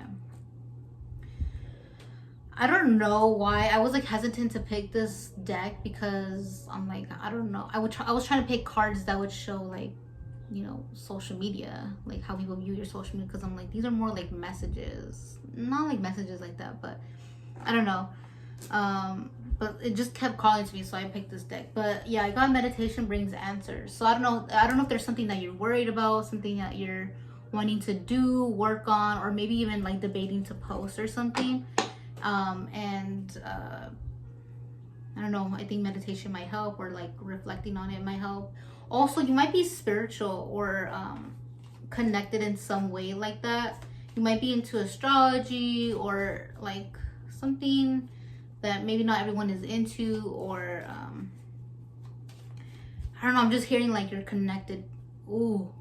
Speaker 1: I don't know why I was like hesitant to pick this deck, because I'm like, I don't know. I was trying to pick cards that would show like, you know, social media, like how people view your social media, because I'm like, these are more like messages, not like messages like that, but I don't know. But it just kept calling to me, so I picked this deck. But yeah, I got meditation brings answers. So I don't know if there's something that you're worried about, something that you're wanting to do, work on, or maybe even like debating to post or something. I don't know, I think meditation might help, or like reflecting on it might help. Also, you might be spiritual or connected in some way like that. You might be into astrology, or like something that maybe not everyone is into, or I don't know, I'm just hearing like you're connected. Ooh,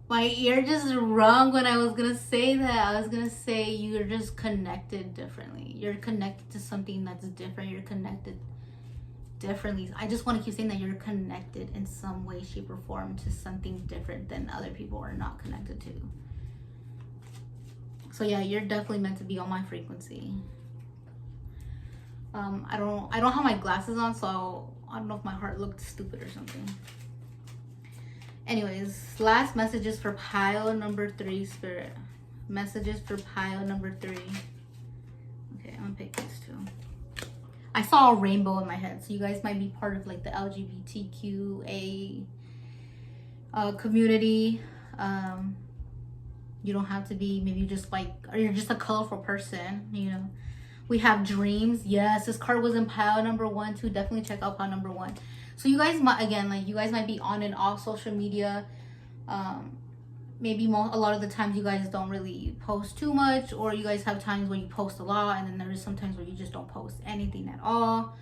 Speaker 1: my ear just rung when I was gonna say that. I was gonna say you're just connected differently. You're connected to something that's different. You're connected differently. I just want to keep saying that you're connected in some way, shape, or form to something different than other people are not connected to. So yeah, you're definitely meant to be on my frequency. I don't have my glasses on, so I don't know if my heart looked stupid or something. Anyways, last messages for Pile number 3, Spirit. Messages for Pile number 3. Okay, I'm gonna pick these two. I saw a rainbow in my head, so you guys might be part of like the LGBTQA community. You don't have to be, maybe you just like, or you're just a colorful person, you know. We have dreams. Yes, this card was in pile number 1 too. Definitely check out pile number 1. So you guys might, again, like you guys might be on and off social media. Maybe a lot of the times you guys don't really post too much, or you guys have times where you post a lot, and then there is some times where you just don't post anything at all,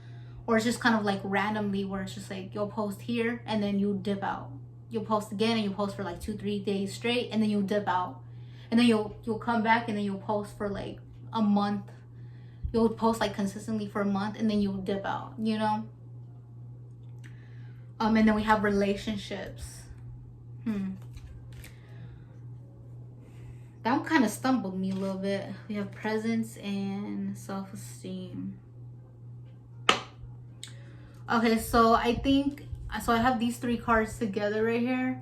Speaker 1: or it's just kind of like randomly where it's just like you'll post here and then you dip out. You'll post again and you post for like 2-3 days straight, and then you'll dip out, and then you'll come back, and then you'll post for like a month. You'll post like consistently for a month, and then you'll dip out, you know. And then we have relationships. That one kind of stumbled me a little bit. We have presence and self-esteem. Okay, so I think, so I have these 3 cards together right here.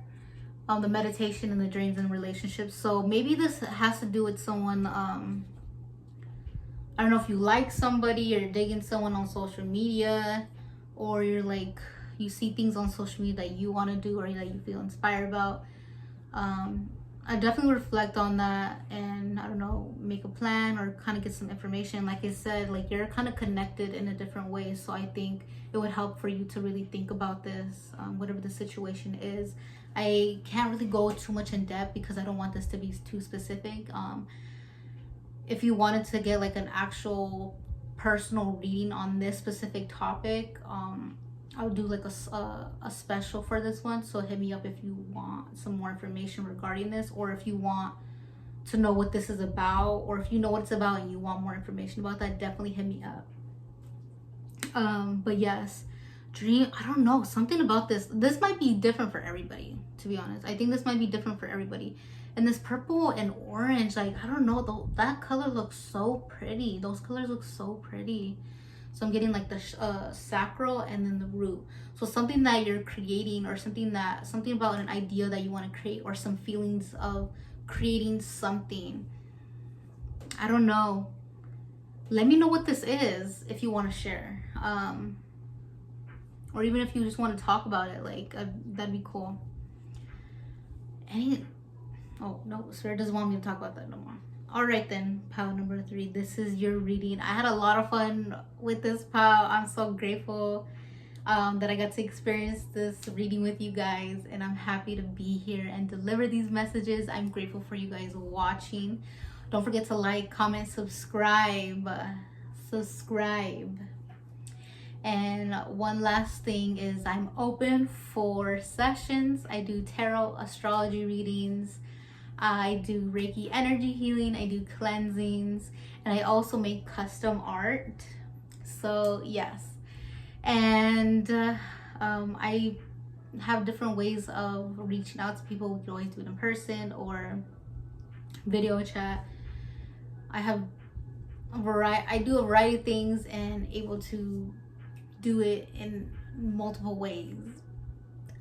Speaker 1: The meditation and the dreams and relationships. So maybe this has to do with someone, I don't know if you like somebody, or you're digging someone on social media, or you're like, you see things on social media that you want to do, or that you feel inspired about. I definitely reflect on that, and I don't know, make a plan or kind of get some information. Like I said, like you're kind of connected in a different way, so I think it would help for you to really think about this, whatever the situation is. I can't really go too much in depth because I don't want this to be too specific. If you wanted to get like an actual personal reading on this specific topic, I would do like a special for this one. So hit me up if you want some more information regarding this, or if you want to know what this is about, or if you know what it's about and you want more information about that, definitely hit me up. But yes, dream, I don't know, something about this might be different for everybody, to be honest. I think this might be different for everybody. And this purple and orange, like, I don't know, though, that color looks so pretty. Those colors look so pretty. So I'm getting like the sacral and then the root. So something that you're creating, or something about an idea that you want to create, or some feelings of creating something. I don't know. Let me know what this is if you want to share. Or even if you just want to talk about it, like that'd be cool. Oh no, Spirit doesn't want me to talk about that no more. All right then, pile number 3, this is your reading. I had a lot of fun with this pile. I'm so grateful that I got to experience this reading with you guys, and I'm happy to be here and deliver these messages. I'm grateful for you guys watching. Don't forget to like, comment, subscribe. And one last thing is, I'm open for sessions. I do tarot, astrology readings, I do Reiki energy healing, I do cleansings, and I also make custom art. So yes, and I have different ways of reaching out to people. We can always do it in person or video chat. I do a variety of things, and able to do it in multiple ways.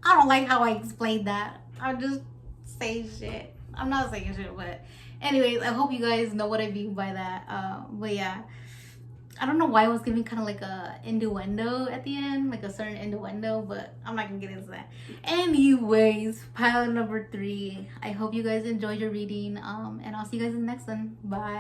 Speaker 1: I don't like how I explained that. I just say shit. I'm not saying shit, but anyways, I hope you guys know what I mean by that. But yeah, I don't know why I was giving kind of like a innuendo at the end, like a certain innuendo, but I'm not gonna get into that. Anyways, pile number 3, I hope you guys enjoyed your reading, and I'll see you guys in the next one. Bye.